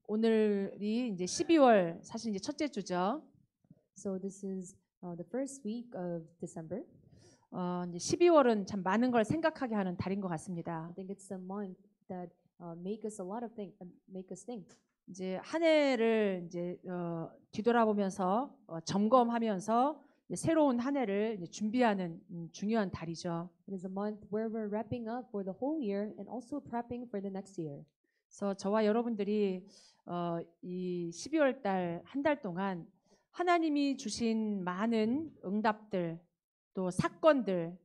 오늘이 이제 12월 사실 이제 첫째 주죠. So this is the first week of December. 이제 12월은 참 많은 걸 생각하게 하는 달인 것 I 같습니다. think it's a month that make us a lot of make us think. 이제 한 해를 이제 뒤돌아보면서 점검하면서 이제 새로운 한 해를 이제 준비하는 중요한 달이죠. It is a month where we're wrapping up for the whole year and also prepping for the next year. 그래서 저와 여러분들이 이 12월 달 한 달 동안 하나님이 주신 많은 응답들 또 사건들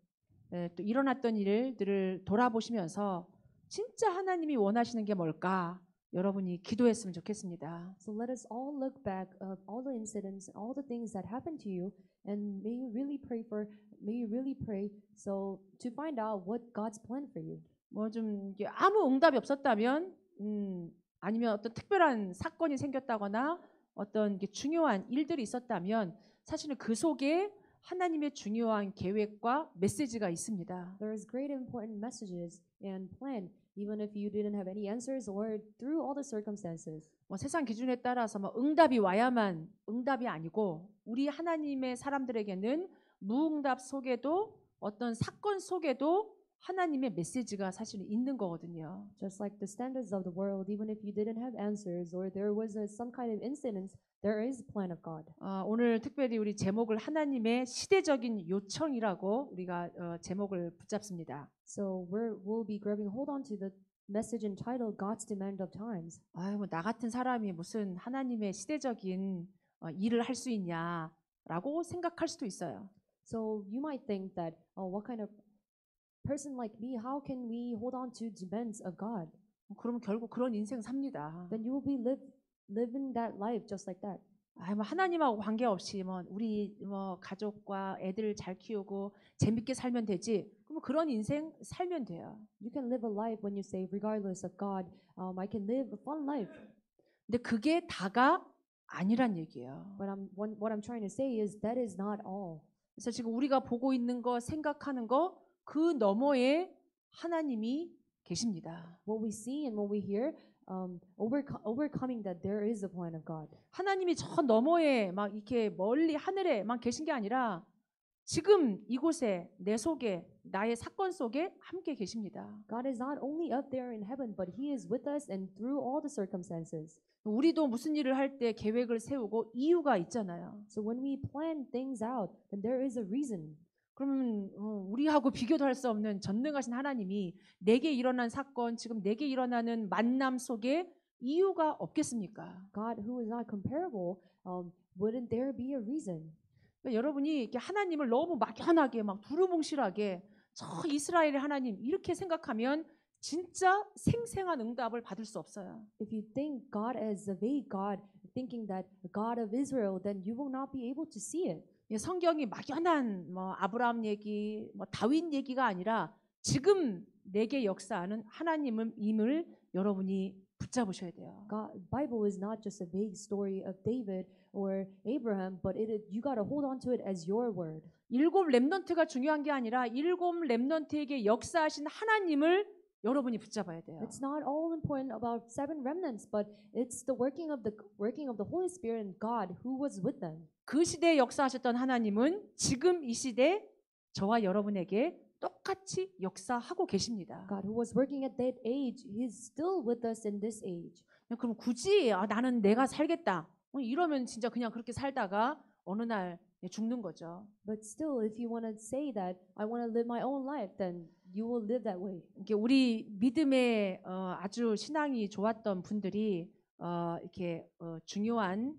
또 일어났던 일들을 돌아보시면서 진짜 하나님이 원하시는 게 뭘까 여러분이 기도했으면 좋겠습니다. So let us all look back of all the incidents, all the things that happened to you, and may you really pray so to find out what God's plan for you. 뭐 좀 아무 응답이 없었다면 아니면 어떤 특별한 사건이 생겼다거나 어떤 중요한 일들이 있었다면 사실은 그 속에 하나님의 중요한 계획과 메시지가 있습니다. There is great important messages and plan, even if you didn't have any answers or through all the circumstances. 뭐 세상 기준에 따라서 뭐 응답이 와야만 응답이 아니고 우리 하나님의 사람들에게는 무응답 속에도 어떤 사건 속에도 하나님의 메시지가 사실은 있는 거거든요. Just like the standards of the world, even if you didn't have answers or there was some kind of incidents, there is a plan of God. 오늘 특별히 우리 제목을 하나님의 시대적인 요청이라고 우리가 제목을 붙잡습니다. So we'll be grabbing hold on to the message entitled God's Demand of Times. 아유, 나 같은 사람이 무슨 하나님의 시대적인 일을 할 수 있냐라고 생각할 수도 있어요. So you might think that, what kind of person like me, how can we hold on to demands of God? 그러면 결국 그런 인생 삽니다. Then you will be living that life just like that. 뭐 하나님하고 관계없이 뭐 우리 뭐 가족과 애들 잘 키우고 재밌게 살면 되지. 그럼 그런 인생 살면 돼요. You can live a life when you say, regardless of God, I can live a fun life. 근데 그게 다가 아니란 얘기예요. But what I'm trying to say is that is not all. 그래서 지금 우리가 보고 있는 거, 생각하는 거, 그 너머에 하나님이 계십니다. What we see and what we hear, overcoming that there is a plan of God. 하나님이 저 너머에 막 이렇게 멀리 하늘에만 계신 게 아니라 지금 이곳에 내 속에 나의 사건 속에 함께 계십니다. God is not only up there in heaven, but He is with us and through all the circumstances. 우리도 무슨 일을 할 때 계획을 세우고 이유가 있잖아요. So when we plan things out, then there is a reason. 그러면 우리하고 비교도 할 수 없는 전능하신 하나님이 내게 일어난 사건, 지금 내게 일어나는 만남 속에 이유가 없겠습니까? God, who is not comparable, wouldn't there be a reason? 그러니까 여러분이 이렇게 하나님을 너무 막연하게 막 두루뭉실하게 저 이스라엘의 하나님 이렇게 생각하면 진짜 생생한 응답을 받을 수 없어요. If you think God as a vague God, thinking that the God of Israel, then you will not be able to see it. 성경이 막연한 뭐 아브라함 얘기, 뭐 다윗 얘기가 아니라 지금 내게 역사하는 하나님임을 여러분이 붙잡으셔야 돼요. God, Bible is not just a vague story of David or Abraham, but you got to hold on to it as your word. 일곱 렘넌트가 중요한 게 아니라 일곱 렘넌트에게 역사하신 하나님을 여러분이 붙잡아야 돼요. It's not all important about seven remnants, but it's the working of the Holy Spirit and God who was with them. 그 시대에 역사하셨던 하나님은 지금 이 시대 저와 여러분에게 똑같이 역사하고 계십니다. God who was working at that age, He is still with us in this age. 그럼 굳이 나는 내가 살겠다. 이러면 진짜 그냥 그렇게 살다가 어느 날 죽는 거죠. But still, if you want to say that I want to live my own life, then you will live that way. 이렇게 우리 믿음에 아주 신앙이 좋았던 분들이 이렇게 중요한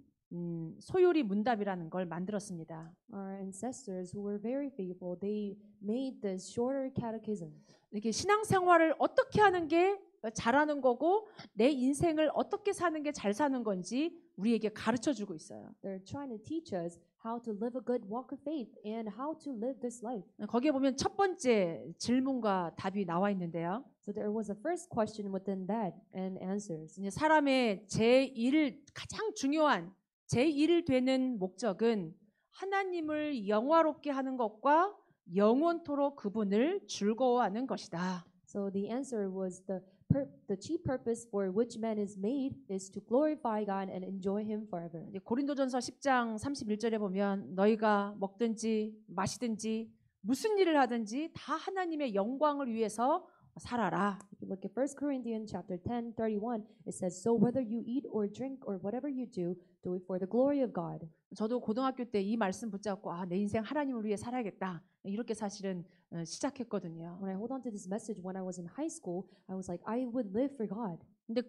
소요리 문답이라는 걸 만들었습니다. Our ancestors who were very faithful, they made this shorter catechism. 이렇게 신앙생활을 어떻게 하는 게 잘하는 거고 내 인생을 어떻게 사는 게 잘 사는 건지 우리에게 가르쳐 주고 있어요. They're trying to teach us how to live a good walk of faith and how to live this life. 거기에 보면 첫 번째 질문과 답이 나와 있는데요. So there was a first question within that and answers. 이제 사람의 제1 가장 중요한 제1 되는 목적은 하나님을 영화롭게 하는 것과 영원토록 그분을 즐거워하는 것이다. So the answer was the chief purpose for which man is made is to glorify God and enjoy Him forever. 이제 고린도전서 10장 31절에 보면 너희가 먹든지 마시든지 무슨 일을 하든지 다 하나님의 영광을 위해서 살아라. If you look at 1 Corinthians chapter 10:31, it says, "So whether you eat or drink or whatever you do, do it for the glory of God." 저도 고등학교 때 이 말씀 붙잡고 내 인생 하나님을 위해 살아야겠다. 이렇게 사실은 시작했거든요. When I hold on to this message when I was in high school, I was like, I would live for God. 근데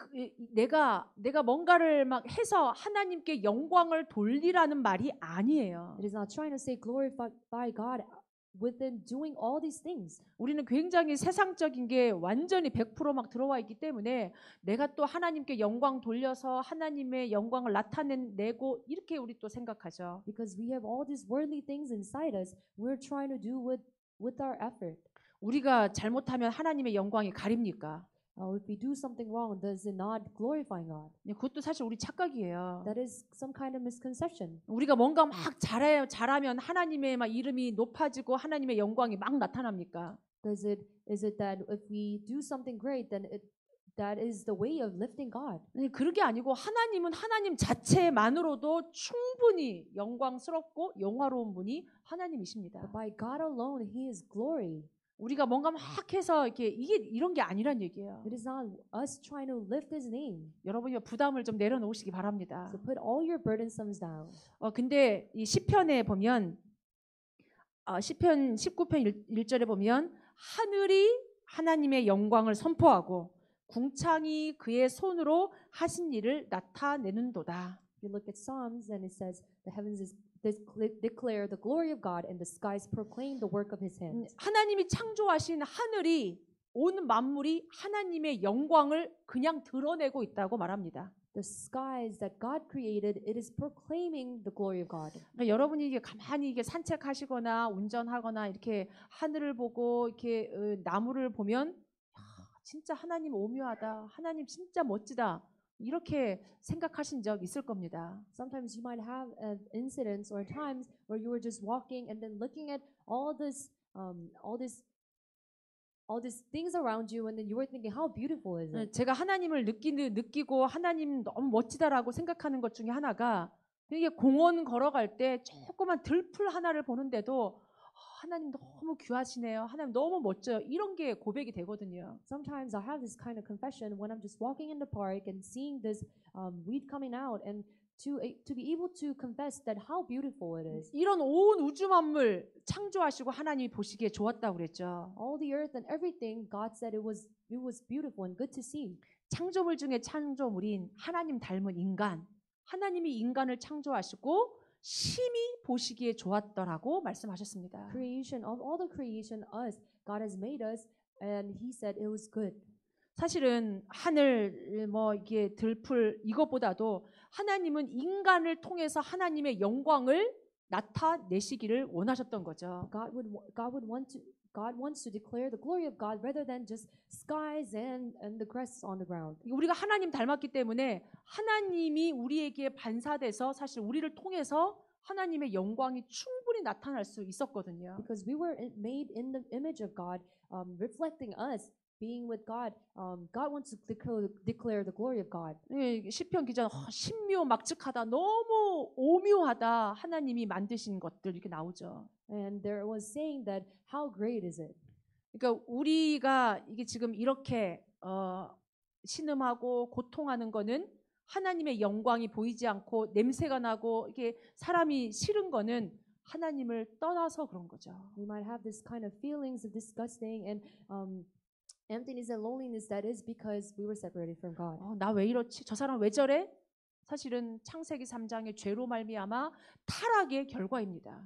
내가 뭔가를 막 해서 하나님께 영광을 돌리라는 말이 아니에요. It is not trying to say glorify God within doing all these things. 우리는 굉장히 세상적인 게 완전히 100% 들어와 있기 때문에 내가 또 하나님께 영광 돌려서 하나님의 영광을 나타내고 이렇게 우리 또 생각하죠. Because we have all these worldly things inside us, we're trying to do with our effort. 우리가 잘못하면 하나님의 영광이 가립니까? If we do something wrong, does it not glorify God? 그것도 사실 우리 착각이에요. That is some kind of misconception. 우리가 뭔가 막 잘하면 하나님의 막 이름이 높아지고 하나님의 영광이 막 나타납니까? Is it that if we do something great, then that is the way of lifting God? 그게 아니고 하나님은 하나님 자체만으로도 충분히 영광스럽고 영화로운 분이 하나님이십니다. But by God alone, He is glory. 우리가 뭔가 막 해서 이게 이런 게 아니란 얘기예요. It is not us trying to lift His name. 여러분이 부담을 좀 내려놓으시기 바랍니다. So put all your burdensomes down. 근데 이 시편에 보면 시편 19편 1절에 보면 하늘이 하나님의 영광을 선포하고 궁창이 그의 손으로 하신 일을 나타내는도다. If you look at Psalms, and it says the heavens declare the glory of God, and the skies proclaim the work of His hands. 하나님이 창조하신 하늘이 온 만물이 하나님의 영광을 그냥 드러내고 있다고 말합니다. The skies that God created, it is proclaiming the glory of God. 그러니까 여러분이 이게 가만히 산책하시거나 운전하거나 이렇게 하늘을 보고 이렇게 나무를 보면 진짜 하나님 오묘하다, 하나님 진짜 멋지다. 이렇게 생각하신 적 있을 겁니다. Sometimes you might have incidents or times where you were just walking and then looking at all these things around you, and then you were thinking, how beautiful is it? 제가 하나님을 느끼고 하나님 너무 멋지다라고 생각하는 것 중에 하나가 이게 공원 걸어갈 때 조그만 들풀 하나를 보는데도 하나님 너무 귀하시네요. 하나님 너무 멋져요. 이런 게 고백이 되거든요. Sometimes I have this kind of confession when I'm just walking in the park and seeing this weed coming out, and to be able to confess that how beautiful it is. 이런 온 우주 만물 창조하시고 하나님이 보시기에 좋았다고 그랬죠. All the earth and everything, God said it was beautiful and good to see. 창조물 중에 창조물인 하나님 닮은 인간, 하나님이 인간을 창조하시고 심히 보시기에 좋았더라고 말씀하셨습니다. Creation of all the creation, God has made us, and He said it was good. 사실은 하늘 이게 들풀 이것보다도 하나님은 인간을 통해서 하나님의 영광을 나타내시기를 원하셨던 거죠. God wants to declare the glory of God rather than just skies and the grass on the ground. 우리가 하나님 닮았기 때문에 하나님이 우리에게 반사돼서 사실 우리를 통해서 하나님의 영광이 충분히 나타날 수 있었거든요. Because we were made in the image of God, reflecting us being with God. God wants to declare the glory of God. 시편 기자는 신묘막측하다, 너무 오묘하다, 하나님이 만드신 것들 이렇게 나오죠. And there was saying that how great is it? 그러니까 우리가 이게 지금 이렇게 신음하고 고통하는 거는 하나님의 영광이 보이지 않고 냄새가 나고 이게 사람이 싫은 거는 하나님을 떠나서 그런 거죠. We might have this kind of feelings of disgusting and emptiness and loneliness, that is because we were separated from God. 나 왜 이렇지? 저 사람 왜 저래? 사실은 창세기 3장의 죄로 말미암아 타락의 결과입니다.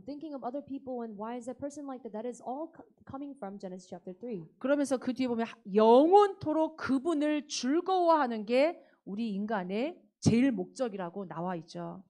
Thinking of other people and why is that person like that? That is all coming from Genesis chapter 3. 그러면서 그 뒤에 보면 영원토록 그분을 즐거워하는 게 우리 인간의 제일 목적이라고 나와 있죠.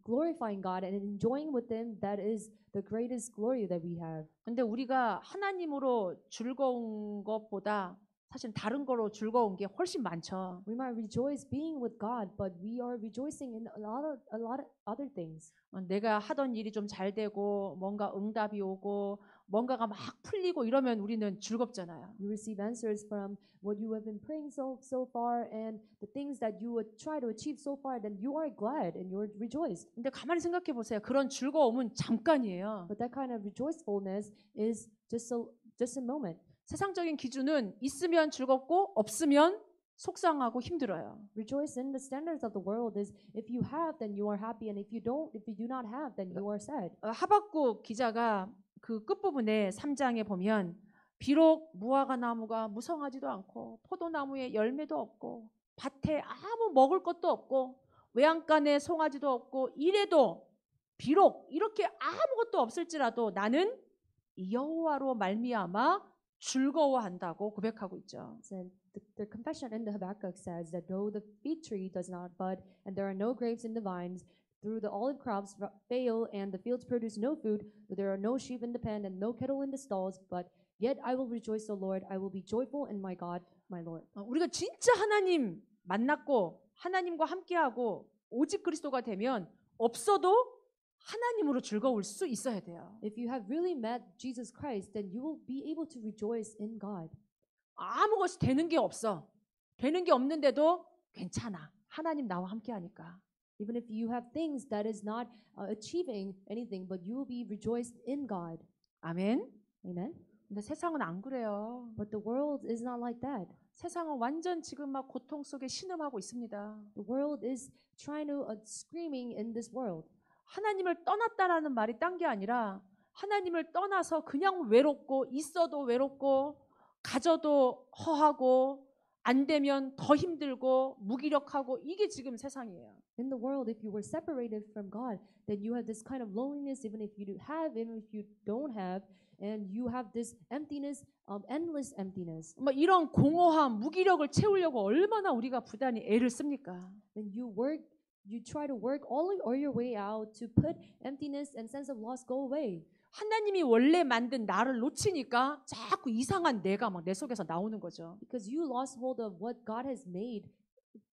Glorifying God and enjoying with Him, that is the greatest glory that we have. 근데 우리가 하나님으로 즐거운 것보다 사실 다른 거로 즐거운 게 훨씬 많죠. We might rejoice being with God, but we are rejoicing in a lot of other things. 내가 하던 일이 좀 잘 되고 뭔가 응답이 오고 뭔가가 막 풀리고 이러면 우리는 즐겁잖아요. You receive answers from what you have been praying so far and the things that you would try to achieve so far, then you are glad and you're rejoiced. 근데 가만히 생각해 보세요. 그런 즐거움은 잠깐이에요. But that kind of rejoicefulness is just a moment. 세상적인 기준은 있으면 즐겁고 없으면 속상하고 힘들어요. Rejoice in the standards of the world is if you have, then you are happy, and if you do not have, then you are sad. 하박국 기자가 그 끝부분에 3장에 보면 비록 무화과 나무가 무성하지도 않고 포도나무에 열매도 없고 밭에 아무 먹을 것도 없고 외양간에 송아지도 없고 이래도 비록 이렇게 아무것도 없을지라도 나는 여호와로 말미암아 즐거워한다고 고백하고 있죠. So the confession in the Habakkuk says that though the fig tree does not bud and there are no grapes in the vines, through the olive crops fail and the fields produce no food, though there are no sheep in the pen and no cattle in the stalls, but yet I will rejoice, O Lord, I will be joyful in my God, my Lord. 우리가 진짜 하나님 만났고 하나님과 함께하고 오직 그리스도가 되면 없어도 하나님으로 즐거울 수 있어야 돼요. If you have really met Jesus Christ, then you will be able to rejoice in God. 아무것이 되는 게 없어. 되는 게 없는데도 괜찮아. 하나님 나와 함께하니까. Even if you have things that is not achieving anything, but you will be rejoiced in God. 아멘. Amen. 근데 세상은 안 그래요. But the world is not like that. 세상은 완전 지금 막 고통 속에 신음하고 있습니다. The world is trying to screaming in this world. 하나님을 떠났다라는 말이 딴 게 아니라 하나님을 떠나서 그냥 외롭고 있어도 외롭고 가져도 허하고 안 되면 더 힘들고 무기력하고 이게 지금 세상이에요. In the world, if you were separated from God, then you have this kind of loneliness, even if you do have, even if you don't have, and you have this emptiness, endless emptiness. 뭐 이런 공허함, 무기력을 채우려고 얼마나 우리가 부단히 애를 씁니까? Then you try to work all your way out to put emptiness and sense of loss go away. 하나님이 원래 만든 나를 놓치니까 자꾸 이상한 내가 막 내 속에서 나오는 거죠. Because you lost hold of what God has made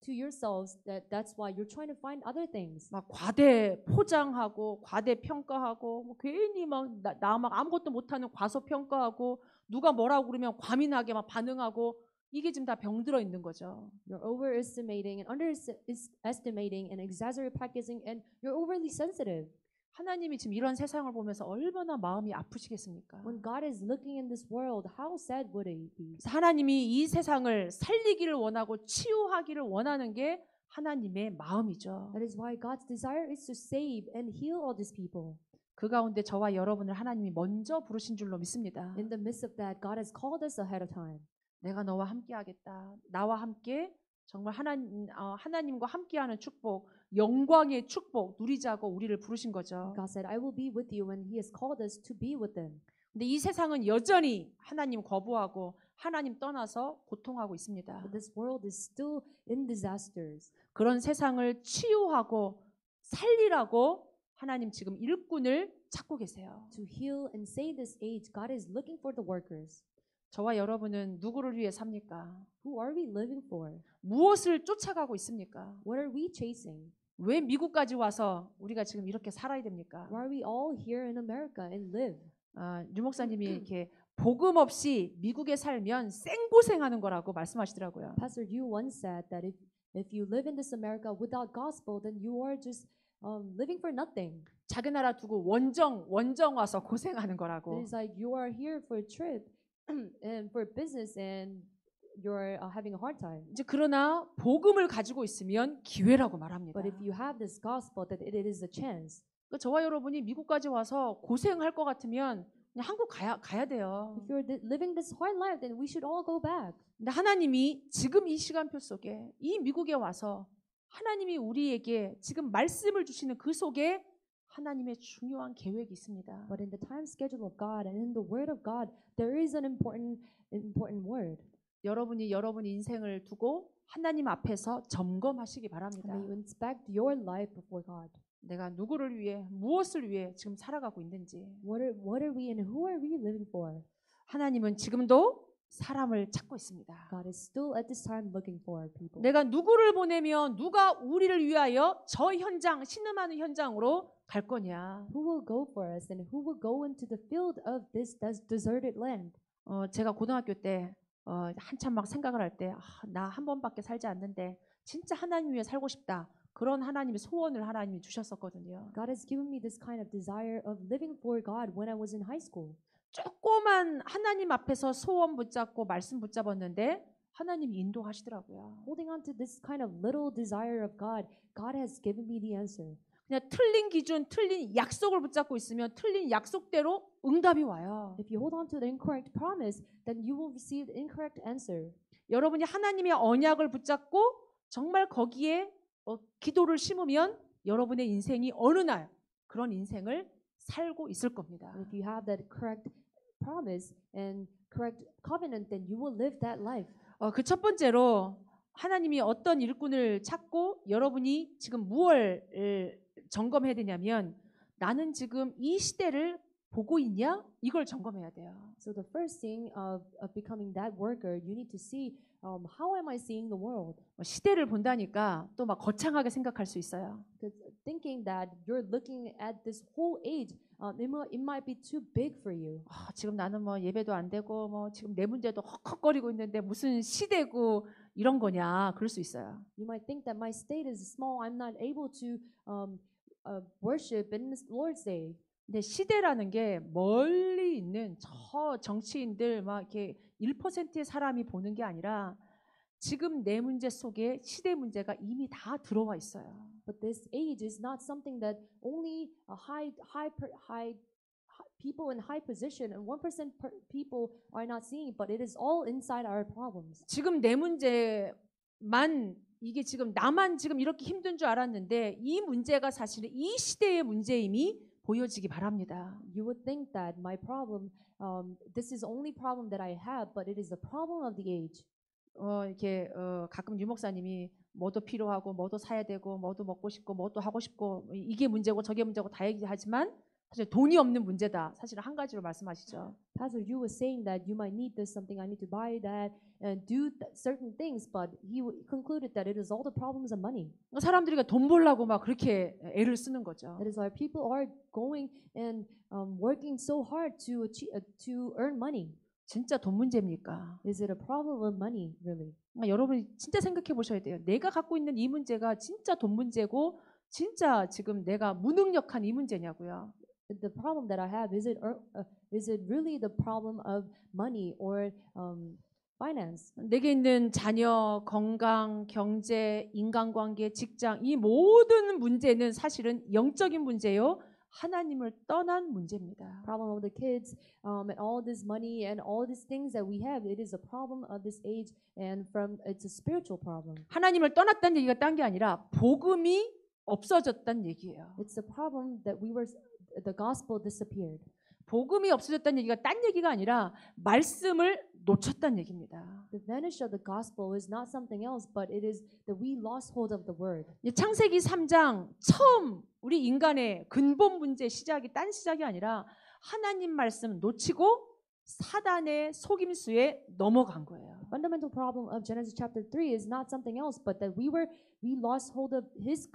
to yourselves, that's why you're trying to find other things. 막 과대 포장하고 과대 평가하고 뭐 괜히 막 나 막 아무것도 못하는 과소 평가하고 누가 뭐라고 그러면 과민하게 막 반응하고 이게 지금 다 병들어 있는 거죠. You're overestimating and underestimating and exaggerating packaging, and you're overly sensitive. 하나님이 지금 이런 세상을 보면서 얼마나 마음이 아프시겠습니까? When God is looking in this world, how sad would it be? 그래서 하나님이 이 세상을 살리기를 원하고 치유하기를 원하는 게 하나님의 마음이죠. That is why God's desire is to save and heal all these people. 그 가운데 저와 여러분을 하나님이 먼저 부르신 줄로 믿습니다. In the midst of that, God has called us ahead of time. 내가 너와 함께하겠다. 나와 함께 정말 하나님과 함께하는 축복, 영광의 축복 누리자고 우리를 부르신 거죠. God said, I will be with you when He has called us to be with them. 근데 이 세상은 여전히 하나님 거부하고 하나님 떠나서 고통하고 있습니다. But this world is still in disasters. 그런 세상을 치유하고 살리라고 하나님 지금 일꾼을 찾고 계세요. To heal and save this age, God is looking for the workers. 저와 여러분은 누구를 위해 삽니까? Who are we living for? 무엇을 쫓아가고 있습니까? What are we chasing? 왜 미국까지 와서 우리가 지금 이렇게 살아야 됩니까? Why are we all here in America and live? 류 목사님이 이렇게 복음 없이 미국에 살면 생고생하는 거라고 말씀하시더라고요. Pastor Yu once said that if you live in this America without gospel, then you are just living for nothing. 자기 나라 두고 원정 와서 고생하는 거라고. It's like you are here for a trip and for business and you're having a hard time. 이제 그러나 복음을 가지고 있으면 기회라고 말합니다. But if you have this gospel, that it is a chance. 그러니까 저와 여러분이 미국까지 와서 고생할 것 같으면 그냥 한국 가야 돼요. If you're living this hard life, then we should all go back. 근데 하나님이 지금 이 시간표 속에 이 미국에 와서 하나님이 우리에게 지금 말씀을 주시는 그 속에 하나님의 중요한 계획이 있습니다. But in the time schedule of God and in the word of God, there is an important word. 여러분이 인생을 두고 하나님 앞에서 점검하시기 바랍니다. May you inspect your life before God. 내가 누구를 위해 무엇을 위해 지금 살아가고 있는지. What are we and who are we living for? 하나님은 지금도 사람을 찾고 있습니다. God is still at this time looking for people. 내가 누구를 보내면 누가 우리를 위하여 저 현장, 신음하는 현장으로 갈 거냐. Who will go for us and who will go into the field of this deserted land? 제가 고등학교 때 한참 막 생각을 할 때 나 한 번밖에 살지 않는데 진짜 하나님 위해 살고 싶다. 그런 하나님의 소원을 하나님이 주셨었거든요. God has given me this kind of desire of living for God when I was in high school. 조그만 하나님 앞에서 소원 붙잡고 말씀 붙잡았는데 하나님이 인도하시더라고요. Holding on to this kind of little desire of God, God has given me the answer. 그냥 틀린 기준, 틀린 약속을 붙잡고 있으면 틀린 약속대로 응답이 와요. If you hold on to the incorrect promise, then you will receive the incorrect answer. 여러분이 하나님의 언약을 붙잡고 정말 거기에 기도를 심으면 여러분의 인생이 어느 날 그런 인생을 살고 있을 겁니다. And if you have that correct promise and correct covenant, then you will live that life. 그 첫 번째로 하나님이 어떤 일꾼을 찾고 여러분이 지금 무엇을 점검해야 되냐면 나는 지금 이 시대를 보고 있냐? 이걸 점검해야 돼요. So the first thing of becoming that worker, you need to see how am I seeing the world? 시대를 본다니까 또 막 거창하게 생각할 수 있어요. Because thinking that you're looking at this whole age, it might be too big for you. 지금 나는 뭐 예배도 안 되고 뭐 지금 내 문제도 헉헉거리고 있는데 무슨 시대고 이런 거냐 그럴 수 있어요. You might think that my state is small. I'm not able to worship in the Lord's Day. 근데 시대라는 게 멀리 있는 저 정치인들 막 이렇게 1%의 사람이 보는 게 아니라 지금 내 문제 속에 시대 문제가 이미 다 들어와 있어요. But this age is not something that only high people in high position and 1% people are not seeing, but it is all inside our problems. 지금 내 문제만 이게 지금 나만 지금 이렇게 힘든 줄 알았는데 이 문제가 사실은 이 시대의 문제임이 보여지기 바랍니다. You would think that my problem, this is the only problem that I have, but it is the problem of the age. 이렇게 가끔 유 목사님이 뭐도 필요하고 뭐도 사야 되고 뭐도 먹고 싶고 뭐도 하고 싶고 이게 문제고 저게 문제고 다 얘기하지만 사실 돈이 없는 문제다. 사실 한 가지로 말씀하시죠. Pastor, you were saying that you might need this something, I need to buy that and do certain things, but he concluded that it is all the problems of money. 사람들이 돈 벌려고 막 그렇게 애를 쓰는 거죠. That is why people are going and working so hard to earn money. 진짜 돈 문제입니까? Is it a problem of money, really? 여러분이 진짜 생각해 보셔야 돼요. 내가 갖고 있는 이 문제가 진짜 돈 문제고 진짜 지금 내가 무능력한 이 문제냐고요. The problem that I have, is it really the problem of money or finance? 내게 있는 자녀, 건강, 경제, 인간관계, 직장 이 모든 문제는 사실은 영적인 문제요. 하나님을 떠난 문제입니다. Problem of the kids and all this money and all these things that we have, it is a problem of this age and it's a spiritual problem. 하나님을 떠났다는 얘기가 딴 게 아니라 복음이 없어졌다는 얘기예요. It's the problem that the gospel disappeared. 복음이 없어졌다는 얘기가 딴 얘기가 아니라 말씀을 놓쳤다는 얘기입니다. The vanish of the gospel is not something else, but it is that we lost hold of the word. 창세기 3장 처음 우리 인간의 근본 문제 시작이 딴 시작이 아니라 하나님 말씀 놓치고 사단의 속임수에 넘어간 거예요. Fundamental problem of Genesis chapter 3 is not something else, but that we lost hold of his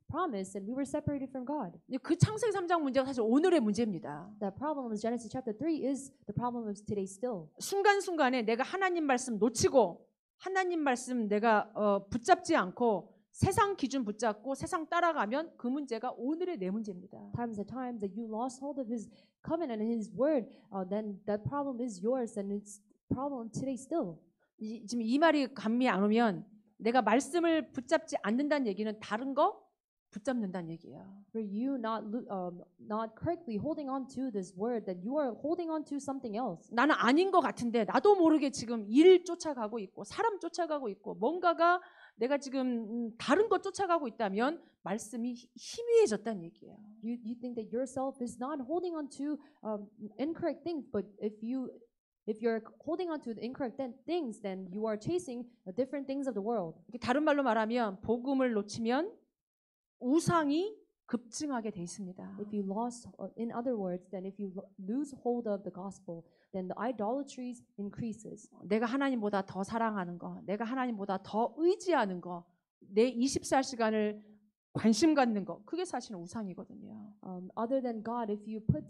promise and we were separated from God. 그 창세기 3장 문제가 사실 오늘의 문제입니다. The problem of Genesis chapter 3 is the problem of today still. 순간순간에 내가 하나님 말씀 놓치고 하나님 말씀 내가 붙잡지 않고 세상 기준 붙잡고 세상 따라가면 그 문제가 오늘의 내 문제입니다. Times that you lost hold of his covenant and his word, then that problem is yours and it's problem today still. 지금 이 말이 감이 안 오면 내가 말씀을 붙잡지 않는다는 얘기는 다른 거 붙잡는다는 얘기예요. For you not correctly holding on to this word, that you are holding on to something else. 나는 아닌 것 같은데 나도 모르게 지금 일 쫓아가고 있고 사람 쫓아가고 있고 뭔가가 내가 지금 다른 것 쫓아가고 있다면 말씀이 희미해졌다는 얘기예요. You think that yourself is not holding on to incorrect things, but if you're holding on to the incorrect things, then you are chasing the different things of the world. 다른 말로 말하면 복음을 놓치면 우상이 급증하게 돼 있습니다. If you lost, in other words, then if you lose hold of the gospel, then the idolatry increases. 내가 하나님보다 더 사랑하는 거, 내가 하나님보다 더 의지하는 거, 내 24시간을 관심 갖는 거, 그게 사실은 우상이거든요. Other than God, if you put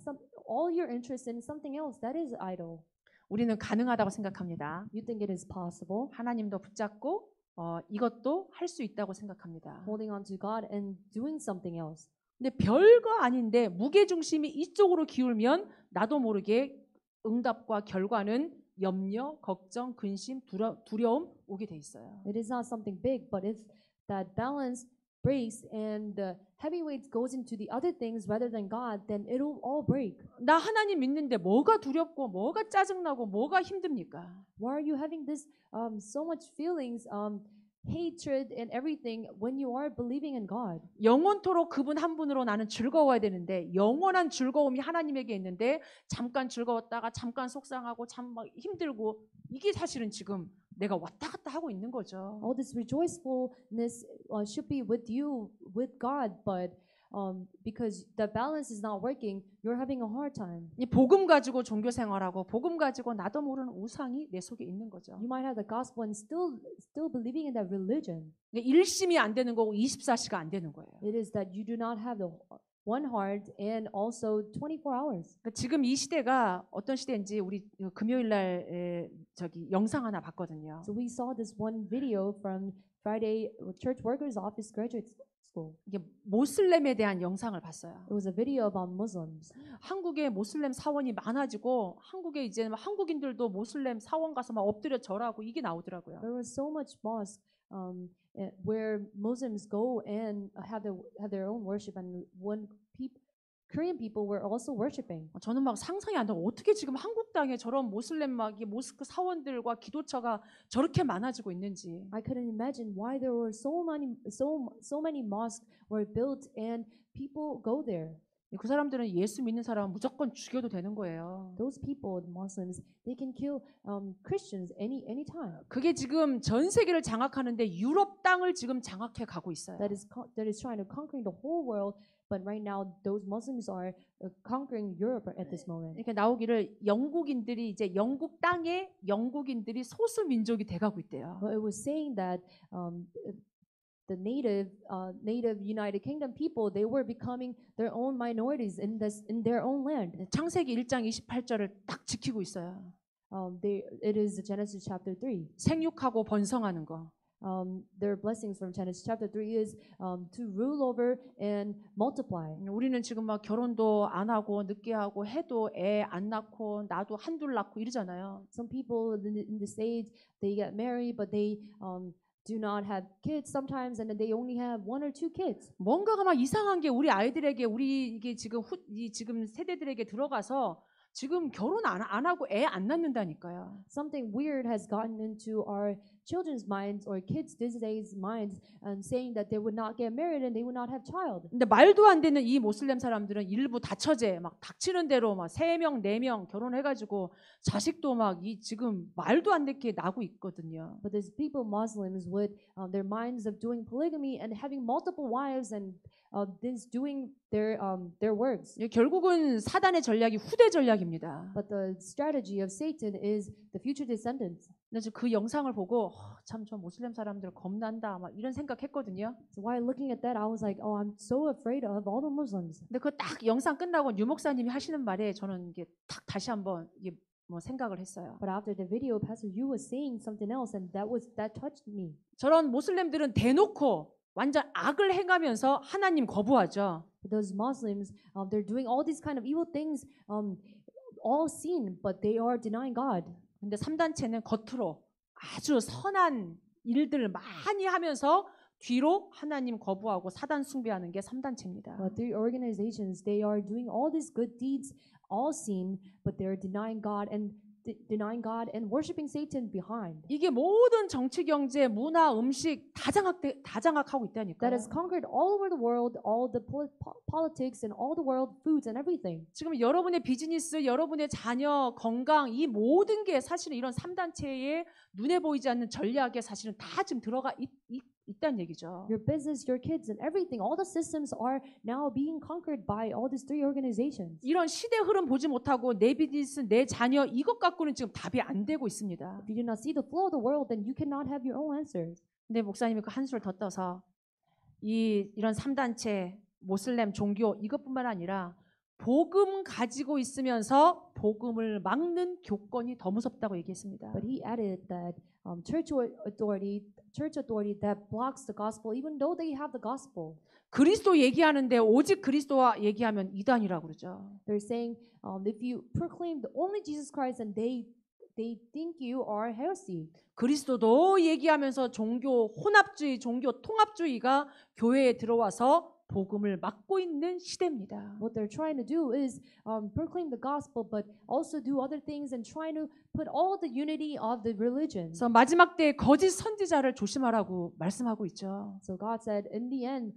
all your interest in something else, that is idol. 우리는 가능하다고 생각합니다. You think it is possible, 하나님도 붙잡고 이것도 할 수 있다고 생각합니다. holding on to God and doing something else. 근데 별거 아닌데 무게 중심이 이쪽으로 기울면 나도 모르게 응답과 결과는 염려, 걱정, 근심, 두려움 오게 돼 있어요. It is not something big, but if that balance breaks and the heavyweight goes into the other things rather than God, then it'll all break. 나 하나님 믿는데 뭐가 두렵고 뭐가 짜증나고 뭐가 힘듭니까? Why are you having this so much feelings, hatred and everything when you are believing in God? 영원토록 그분 한 분으로 나는 즐거워야 되는데 영원한 즐거움이 하나님에게 있는데 잠깐 즐거웠다가 잠깐 속상하고 참 막 힘들고 이게 사실은 지금 내가 왔다 갔다 하고 있는 거죠. All this rejoicefulness should be with you, with God, but because the balance is not working, you're having a hard time. 이 복음 가지고 종교 생활하고 복음 가지고 나도 모르는 우상이 내 속에 있는 거죠. You might have the gospel and still believing in that religion. 일심이 안 되는 거고 24시가 안 되는 거예요. It is that you do not have the one heart and also 24 hours. 그러니까 지금 이 시대가 어떤 시대인지 우리 금요일 날 저기 영상 하나 봤거든요. So we saw this one video from Friday Church Workers Office Graduate School. 이게 모슬렘에 대한 영상을 봤어요. It was a video about Muslims. 한국에 모슬렘 사원이 많아지고 한국에 이제 한국인들도 모슬렘 사원 가서 막 엎드려 절하고 이게 나오더라고요. There was so much mosque where Muslims go and have their own worship, and Korean people were also worshiping. 저는 막 상상이 안 돼요. 어떻게 지금 한국 땅에 저런 모슬렘 막 모스크 사원들과 기도처가 저렇게 많아지고 있는지. I couldn't imagine why there were so many mosques were built and people go there. 그 사람들은 예수 믿는 사람은 무조건 죽여도 되는 거예요. Those people, the Muslims, they can kill Christians anytime. 그게 지금 전 세계를 장악하는데 유럽 땅을 지금 장악해 가고 있어요. That is trying to conquer the whole world, but right now those Muslims are conquering Europe at this moment. 이렇게 나오기를 영국인들이 이제 영국 땅에 영국인들이 소수 민족이 돼가고 있대요. Well, it was saying that the native United Kingdom people, they were becoming their own minorities in their own land. 창세기 1장 28절을 딱 지키고 있어요. It is Genesis chapter 3. 생육하고 번성하는 거. Their blessings from Genesis chapter 3 is to rule over and multiply. 우리는 지금 막 결혼도 안 하고 늦게 하고 해도 애 안 낳고 나도 한둘 낳고 이러잖아요. Some people in this age, they get married, but they do not have kids sometimes, and then they only have one or two kids. 뭔가가 막 이상한 게 우리 아이들에게 우리 이게 지금 지금 세대들에게 들어가서 지금 결혼 안 하고 애 안 낳는다니까요. Something weird has gotten into our children's minds or kids these days minds and saying that they would not get married and they would not have child. 근데 말도 안 되는 이 모슬렘 사람들은 일부 다처제 막 닥치는 대로 막 3명, 4명 결혼해가지고 자식도 막 이 지금 말도 안 되게 나고 있거든요. But there's people, Muslims, with their minds of doing polygamy and having multiple wives and this doing their works. 결국은 사단의 전략이 후대 전략입니다. But the strategy of Satan is the future descendants. 그래서 그 영상을 보고 참 저 모슬렘 사람들 겁난다 막 이런 생각했거든요. So while looking at that, I was like, oh, I'm so afraid of all the Muslims. 근데 그 딱 영상 끝나고 유 목사님이 하시는 말에 저는 이게 딱 다시 한번 이게 뭐 생각을 했어요. But after the video, Pastor Yu was saying something else, and that touched me. 저런 모슬렘들은 대놓고 완전 악을 행하면서 하나님 거부하죠. But those Muslims, they're doing all these kind of evil things, all seen, but they are denying God. 근데 3단체는 겉으로 아주 선한 일들을 많이 하면서 뒤로 하나님 거부하고 사단 숭배하는 게 3단체입니다. But three organizations, they are doing all these good deeds, all seen, but they're denying God and worshiping Satan behind. 이게 모든 정치, 경제, 문화, 음식 다 장악하고 있다니까요. That has conquered all over the world, all the politics and all the world foods and everything. 지금 여러분의 비즈니스, 여러분의 자녀, 건강 이 모든 게 사실은 이런 3단체의 눈에 보이지 않는 전략에 사실은 다 지금 들어가 있다는 얘기죠. Your business, your kids, and everything, all the systems are now being conquered by all these three organizations. 이런 시대 흐름 보지 못하고 내 비즈니스, 내 자녀 이것 갖고는 지금 답이 안 되고 있습니다. If you do not see the flow of the world, then you cannot have your own answers. 근데 목사님이 그 한술 더 떠서 이런 3단체, 모슬렘, 종교 이것뿐만 아니라 복음 가지고 있으면서 복음을 막는 교권이 더 무섭다고 얘기했습니다. But he added that church authority that blocks the gospel, even though they have the gospel. 그리스도 얘기하는데 오직 그리스도와 얘기하면 이단이라고 그러죠. They're saying if you proclaim the only Jesus Christ, and they think you are heresy. 그리스도도 얘기하면서 종교 혼합주의, 종교 통합주의가 교회에 들어와서 복음을 막고 있는 시대입니다. What they're trying to do is proclaim the gospel, but also do other things and trying to put all the unity of the religions. 그래서 마지막 때에 거짓 선지자를 조심하라고 말씀하고 있죠. So God said, in the end,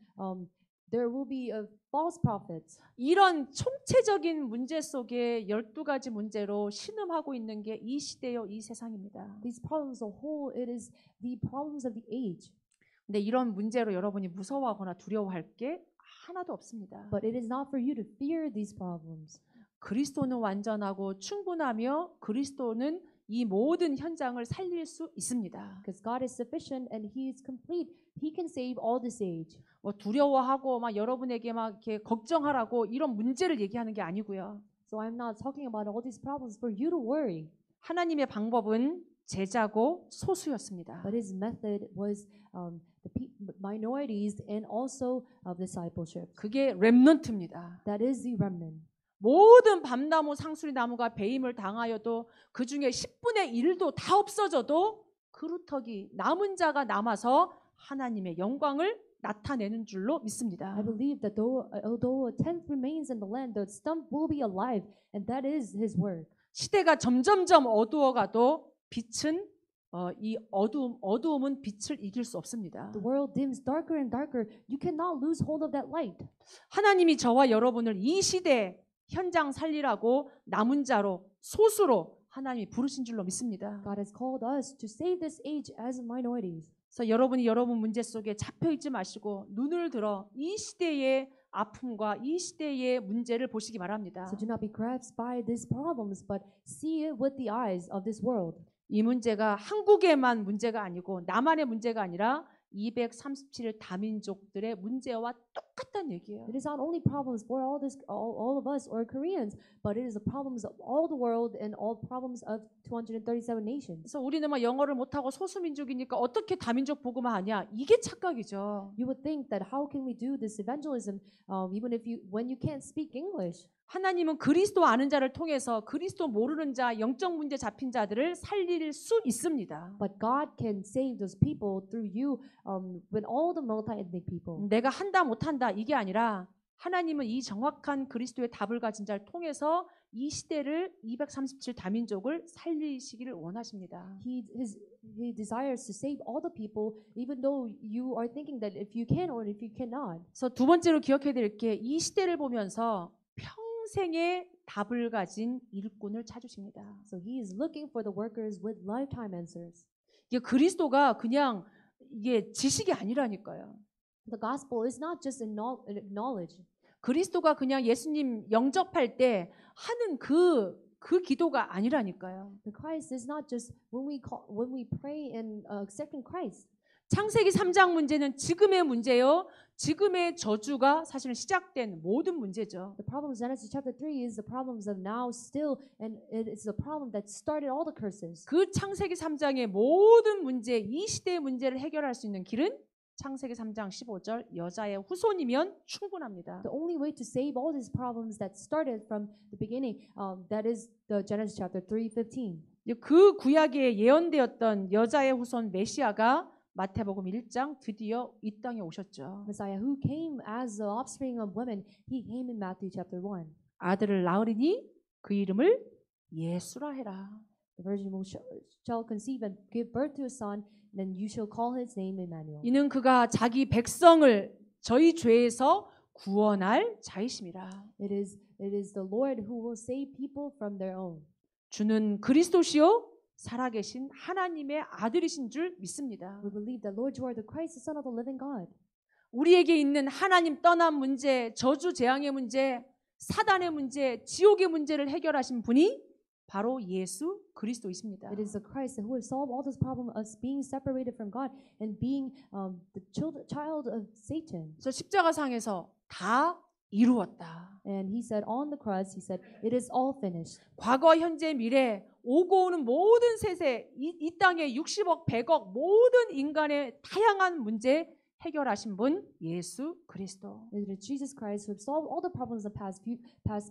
there will be false prophets. 이런 총체적인 문제 속에 12가지 문제로 신음하고 있는 게 이 시대요, 이 세상입니다. These problems, the whole, it is the problems of the age. 근데 이런 문제로 여러분이 무서워하거나 두려워할 게 하나도 없습니다. But it is not for you to fear these problems. 그리스도는 완전하고 충분하며 그리스도는 이 모든 현장을 살릴 수 있습니다. Because God is sufficient and He is complete. He can save all this age. 뭐 두려워하고 막 여러분에게 막 이렇게 걱정하라고 이런 문제를 얘기하는 게 아니고요. So I'm not talking about all these problems for you to worry. 하나님의 방법은 제자고 소수였습니다. But His method was minorities and also of discipleship. 그게 렘넌트입니다. That is the remnant. 모든 밤나무 상수리 나무가 배임을 당하여도 그 중에 10분의 1도 다 없어져도 그루터기 남은 자가 남아서 하나님의 영광을 나타내는 줄로 믿습니다. I believe that although a tenth remains in the land, the stump will be alive, and that is His word. 시대가 점점점 어두워가도 빛은 이 어두움은 빛을 이길 수 없습니다. The world dims darker and darker. You cannot lose hold of that light. 하나님이 저와 여러분을 이 시대 현장 살리라고 남은 자로 소수로 하나님이 부르신 줄로 믿습니다. God has called us to save this age as minorities. 그래서 여러분이 여러분 문제 속에 잡혀 있지 마시고 눈을 들어 이 시대의 아픔과 이 시대의 문제를 보시기 바랍니다. So do not be grasped by these problems, but see it with the eyes of this world. 이 문제가 한국에만 문제가 아니고 남한의 문제가 아니라 237 다민족들의 문제와 똑같다는 얘기예요. It is not only problems for all of us or Koreans, but it is the problems of all the world and all problems of 237 nations. 그래서 우리는 막 영어를 못하고 소수민족이니까 어떻게 다민족 복음을 하냐? 이게 착각이죠. You would think that how can we do this evangelism even when you can't speak English? 하나님은 그리스도 아는 자를 통해서 그리스도 모르는 자, 영적 문제 잡힌 자들을 살릴 수 있습니다. But God can save those people through you when all the multi-ethnic people. 내가 한다 못한다 이게 아니라 하나님은 이 정확한 그리스도의 답을 가진 자를 통해서 이 시대를 237 다민족을 살리시기를 원하십니다. He desires to save all the people, even though you are thinking that if you can or if you cannot. 그래서 두 번째로 기억해야 될 게 이 시대를 보면서 평생의 답을 가진 일꾼을 찾으십니다. So he is looking for the workers with lifetime answers. 이게 그리스도가 그냥 이게 지식이 아니라니까요. The gospel is not just a knowledge. 그리스도가 그냥 예수님 영접할 때 하는 그 기도가 아니라니까요. The Christ is not just when we pray and accepting Christ. 창세기 3장 문제는 지금의 문제요. 지금의 저주가 사실 시작된 모든 문제죠. The problem of Genesis chapter 3 is the problems of now still, and it is the problem that started all the curses. 그 창세기 3장의 모든 문제, 이 시대의 문제를 해결할 수 있는 길은 창세기 3장 15절 여자의 후손이면 충분합니다. The only way to save all these problems that started from the beginning, that is the Genesis chapter 3:15. 그 구약에 예언되었던 여자의 후손 메시아가 마태복음 1장 드디어 이 땅에 오셨죠. Messiah who came as the offspring of women, he came in Matthew chapter 1. 아들을 낳으리니 그 이름을 예수라 해라. The virgin shall conceive and give birth to a son, then you shall call his name Emmanuel. 이는 그가 자기 백성을 저희 죄에서 구원할 자이심이라. It is the Lord who will save people from their own. 주는 그리스도시요 살아계신 하나님의 아들이신 줄 믿습니다. We believe that Lord, you are the Christ, the Son of the living God. 우리에게 있는 하나님 떠난 문제, 저주 재앙의 문제, 사단의 문제, 지옥의 문제를 해결하신 분이 바로 예수 그리스도이십니다. It is the Christ who has solved all this problem of us being separated from God and being the child of Satan. 그래서 십자가상에서 다 이루었다. And he said on the cross, he said, it is all finished. 과거, 현재, 미래 오고 오는 모든 세세, 이 땅의 60억, 100억 모든 인간의 다양한 문제 해결하신 분 예수 그리스도. It is Jesus Christ who has solved all the problems of past,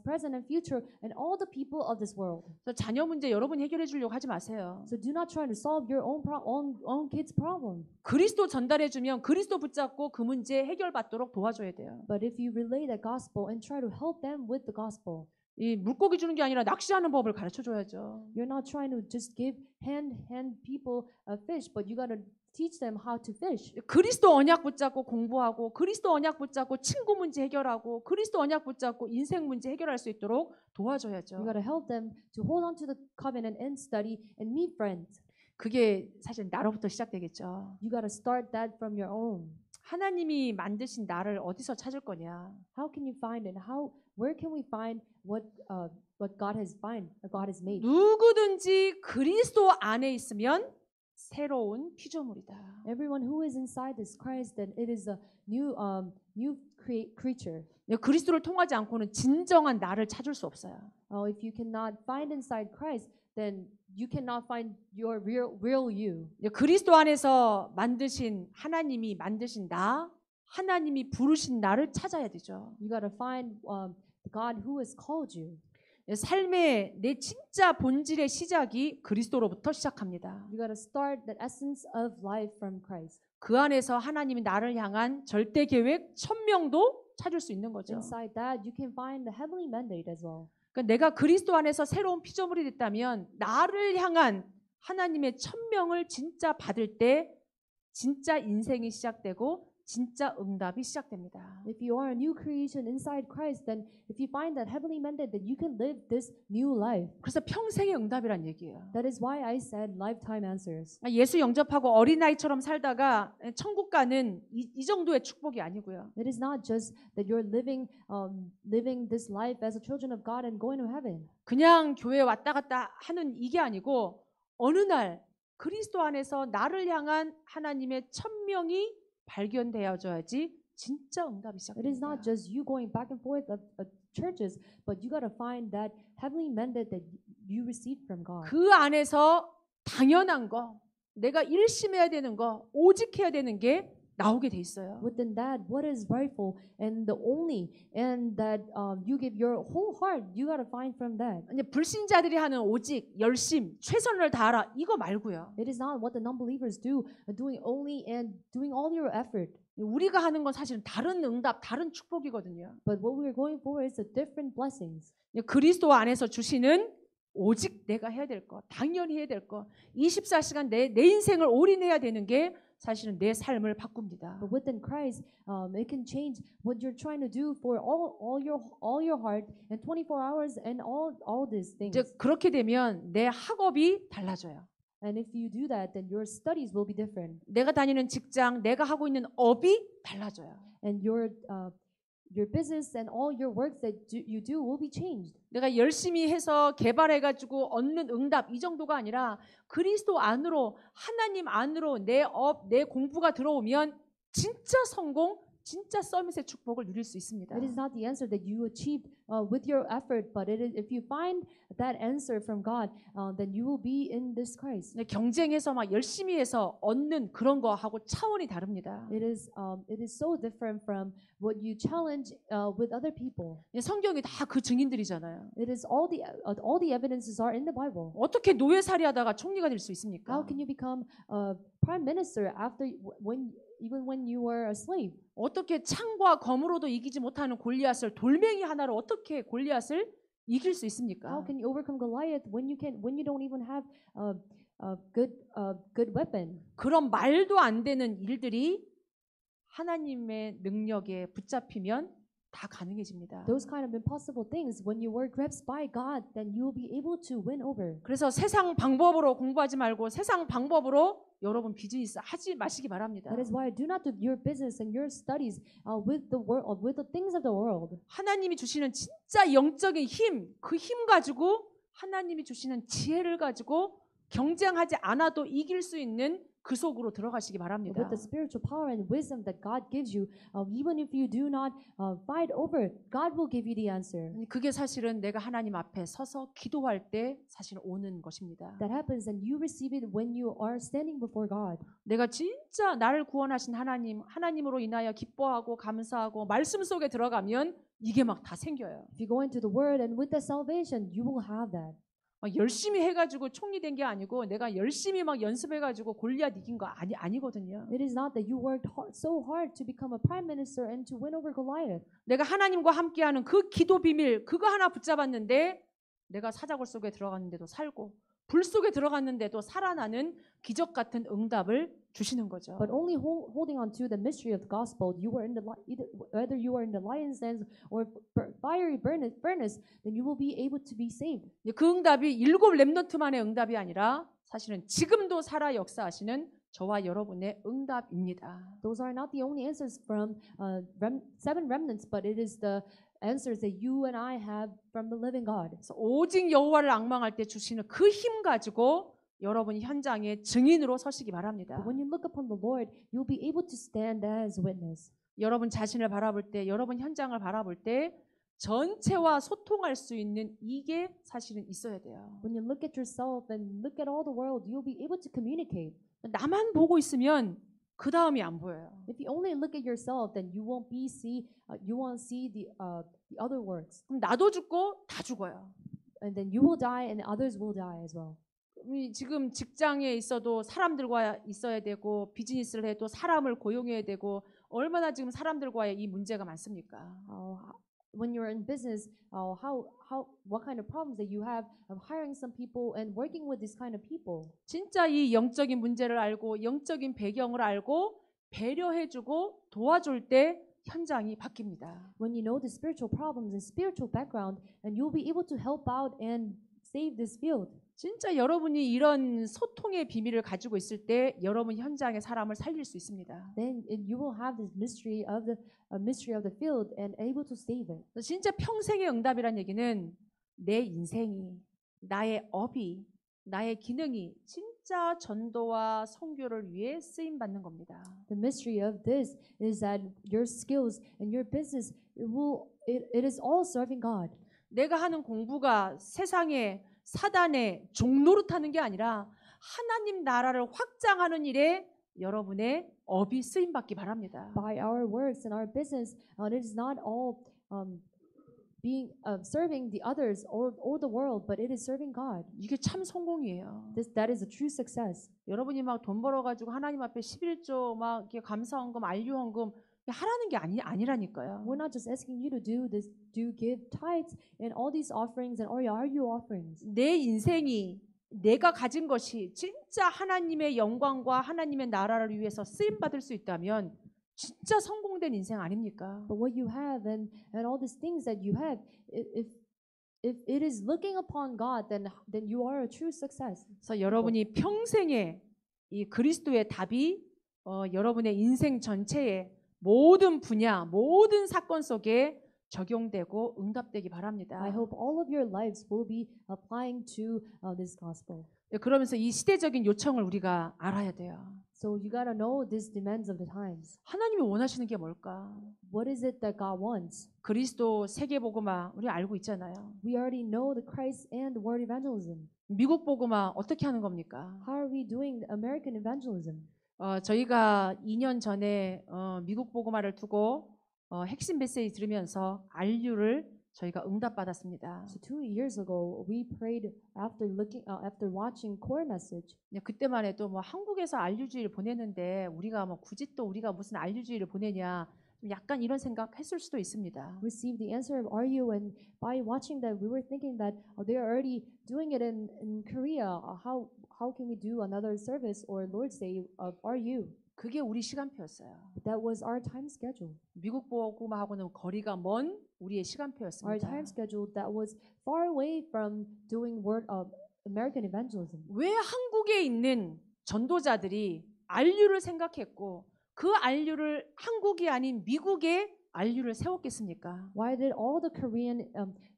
present, and future, and all the people of this world. 그래서 자녀 문제 여러분이 해결해 주려고 하지 마세요. So do not try to solve your own kids' problem. 그리스도 전달해 주면 그리스도 붙잡고 그 문제 해결받도록 도와줘야 돼요. But if you relay the gospel and try to help them with the gospel, 이 물고기 주는 게 아니라 낚시하는 법을 가르쳐 줘야죠. you're not trying to just give hand people a fish, but you got to teach them how to fish. 그리스도 언약 붙잡고 공부하고 그리스도 언약 붙잡고 친구 문제 해결하고 그리스도 언약 붙잡고 인생 문제 해결할 수 있도록 도와줘야죠. You got to help them to hold on to the covenant and study and meet friends. 그게 사실 나로부터 시작되겠죠. You got to start that from your own. 하나님이 만드신 나를 어디서 찾을 거냐? How can you find it? Where can we find what God has made? 누구든지 그리스도 안에 있으면 새로운 피조물이다. Everyone who is inside this Christ, then it is a new creature. 그리스도를 통하지 않고는 진정한 나를 찾을 수 없어요. If you cannot find inside Christ, then you cannot find your real you. 그리스도 안에서 만드신 하나님이 만드신 나, 하나님이 부르신 나를 찾아야 되죠. You got to find God who has called you. 삶의 내 진짜 본질의 시작이 그리스도로부터 시작합니다. You got to start the essence of life from Christ. 그 안에서 하나님이 나를 향한 절대 계획 1000명도 찾을 수 있는 거죠. Inside that, you can find the heavenly mandate as well. 그러니까 내가 그리스도 안에서 새로운 피조물이 됐다면 나를 향한 하나님의 1000명을 진짜 받을 때 진짜 인생이 시작되고 진짜 응답이 시작됩니다. If you are a new creation inside Christ, then if you find that heavenly mandate, then you can live this new life. 그래서 평생의 응답이란 얘기예요. That is why I said lifetime answers. 예수 영접하고 어린아이처럼 살다가 천국 가는 이 정도의 축복이 아니고요. It is not just that you're living this life as a children of God and going to heaven. 그냥 교회 왔다 갔다 하는 이게 아니고 어느 날 그리스도 안에서 나를 향한 하나님의 1000명이 발견되어져야지 진짜 응답이 It is 시작됩니다. not just you going back and forth of churches, but you got to find that heavenly mandate that you received from God. 그 안에서 당연한 거, 내가 일심해야 되는 거, 오직 해야 되는 게 나오게 돼 있어요. Within that, what is rightful and the only, and that you give your whole heart, you got to find from that. 이제 불신자들이 하는 오직, 열심, 최선을 다하라 이거 말고요. It is not what the non-believers do, doing only and doing all your effort. 우리가 하는 건 사실은 다른 응답, 다른 축복이거든요. But what we are going for is the different blessings. 그리스도 안에서 주시는 오직 내가 해야 될 거, 당연히 해야 될 거, 24시간 내 인생을 올인해야 되는 게 사실은 내 삶을 바꿉니다. But within Christ, it can change what you're trying to do for all your heart and 24 hours and all these things. 이제 그렇게 되면 내 학업이 달라져요. And if you do that, then your studies will be different, 내가 다니는 직장, 내가 하고 있는 업이 달라져요. and your business and all your works that you do will be changed. 내가 열심히 해서 개발해가지고 얻는 응답 이 정도가 아니라 그리스도 안으로 하나님 안으로 내 업, 내 공부가 들어오면 진짜 성공, 진짜 서밋의 축복을 누릴 수 있습니다. It is not the answer that you achieved with your effort, but it is if you find that answer from God, then you will be in this Christ. 경쟁해서 막 열심히 해서 얻는 그런 거하고 차원이 다릅니다. It is so different from what you challenge with other people. 성경이 다 그 증인들이잖아요. It is all the evidences are in the Bible. 어떻게 노예살이하다가 총리가 될 수 있습니까? How can you become a prime minister after even when you were a slave? 어떻게 창과 검으로도 이기지 못하는 골리앗을 돌멩이 하나로 어떻게 골리앗을 이길 수 있습니까? How can you overcome Goliath when you don't even have a good weapon? 그런 말도 안 되는 일들이 하나님의 능력에 붙잡히면 다 가능해집니다. Those kind of impossible things, when you work reps by God, then you will be able to win over. 그래서 세상 방법으로 공부하지 말고 세상 방법으로 여러분 비즈니스 하지 마시기 바랍니다. That is why do not do your business and your studies with the world, with the things of the world. 하나님이 주시는 진짜 영적인 힘, 그 힘 가지고 하나님이 주시는 지혜를 가지고 경쟁하지 않아도 이길 수 있는 그 속으로 들어가시기 바랍니다. With the spiritual power and wisdom that God gives you, even if you do not fight over, God will give you the answer. 그게 사실은 내가 하나님 앞에 서서 기도할 때 사실 오는 것입니다. That happens and you receive it when you are standing before God. 내가 진짜 나를 구원하신 하나님으로 인하여 기뻐하고 감사하고 말씀 속에 들어가면 이게 막 다 생겨요. If you go into the Word and with the salvation, you will have that. 열심히 해가지고 총리 된 게 아니고 내가 열심히 막 연습해가지고 골리앗 이긴 거 아니거든요. It is not that you worked so hard to become a prime minister and to win over Goliath. 내가 하나님과 함께하는 그 기도 비밀 그거 하나 붙잡았는데 내가 사자굴 속에 들어갔는데도 살고 불 속에 들어갔는데도 살아나는 기적 같은 응답을 주시는 거죠. But only holding on to the mystery of the gospel, you were in the whether you are in the lion's den or fiery furnace, then you will be able to be saved. 그 응답이 7 렘넌트만의 응답이 아니라 사실은 지금도 살아 역사하시는 저와 여러분의 응답입니다. Those are not the only answers from 7 remnants, but it is the answers that you and I have from the living God. 그래서 오직 여호와를 앙망할 때 주시는 그 힘 가지고 여러분이 현장에 증인으로 서시기 바랍니다. But when you look upon the Lord, you'll be able to stand as witness. 여러분 자신을 바라볼 때, 여러분 현장을 바라볼 때 전체와 소통할 수 있는 이게 사실은 있어야 돼요. When you look at yourself and look at all the world, you'll be able to communicate. 나만 보고 있으면 그 다음이 안 보여요. If you only look at yourself, then you won't see the other works, 그럼 나도 죽고 다 죽어요. and then you will die, and others will die as well. 지금 직장에 있어도 사람들과 있어야 되고 비즈니스를 해도 사람을 고용해야 되고 얼마나 지금 사람들과의 이 문제가 많습니까? When you're in business, what kind of problems that you have of hiring some people and working with this kind of people? 진짜 이 영적인 문제를 알고 영적인 배경을 알고 배려해주고 도와줄 때 현장이 바뀝니다. When you know the spiritual problems and spiritual background, and you'll be able to help out and save this field. 진짜 여러분이 이런 소통의 비밀을 가지고 있을 때 여러분 현장의 사람을 살릴 수 있습니다. Then you will have this mystery of the field and able to save it. 진짜 평생의 응답이란 얘기는 내 인생이, 나의 업이, 나의 기능이 진짜 전도와 선교를 위해 쓰임 받는 겁니다. The mystery of this is that your skills and your business it is all serving God. 내가 하는 공부가 세상에 사단의 종노릇하는 게 아니라 하나님 나라를 확장하는 일에 여러분의 업이 쓰임 받기 바랍니다. By our works and our business, it is not all being serving the others or the world, but it is serving God. 이게 참 성공이에요. That is a true success. 여러분이 막 돈 벌어가지고 하나님 앞에 11조 막 이렇게 감사헌금, 안류헌금 하라는 게 아니라니까요. We're not just asking you to do this, to give tithes and all these offerings and all your offerings. 내 인생이 내가 가진 것이 진짜 하나님의 영광과 하나님의 나라를 위해서 쓰임 받을 수 있다면 진짜 성공된 인생 아닙니까? But what you have and all these things that you have, if it is looking upon God, then you are a true success. 그래서 여러분이 평생에 이 그리스도의 답이 여러분의 인생 전체에 모든 분야, 모든 사건 속에 적용되고 응답되기 바랍니다. I hope all of your lives will be applying to this gospel. 그러면서 이 시대적인 요청을 우리가 알아야 돼요. So you gotta know these demands of the times. 하나님이 원하시는 게 뭘까? What is it that God wants? 그리스도 세계복음화 우리 알고 있잖아요. We already know the Christ and the word evangelism. 미국 복음화 어떻게 하는 겁니까? How are we doing the American evangelism? 저희가 2년 전에 미국 복음화를 두고 핵심 메시지 들으면서 안류를 저희가 응답받았습니다. So 2 years ago, we prayed after watching core message. 그때만 해도 뭐 한국에서 안류주의를 보냈는데 우리가 뭐 굳이 또 우리가 무슨 안류주의를 보내냐 좀 약간 이런 생각했을 수도 있습니다. Received the answer of RU, and by watching that, we were thinking that they are already doing it in Korea. How can we do another service or Lord's Day of RU? 그게 우리 시간표였어요. That was our time schedule. 미국 복음하고는 거리가 먼 우리의 Our 시간표였습니다. time schedule that was far away from doing word of American evangelism. 왜 한국에 있는 전도자들이 안류를 생각했고 그 안류를 한국이 아닌 미국에 안류를 세웠겠습니까? Why did all the Korean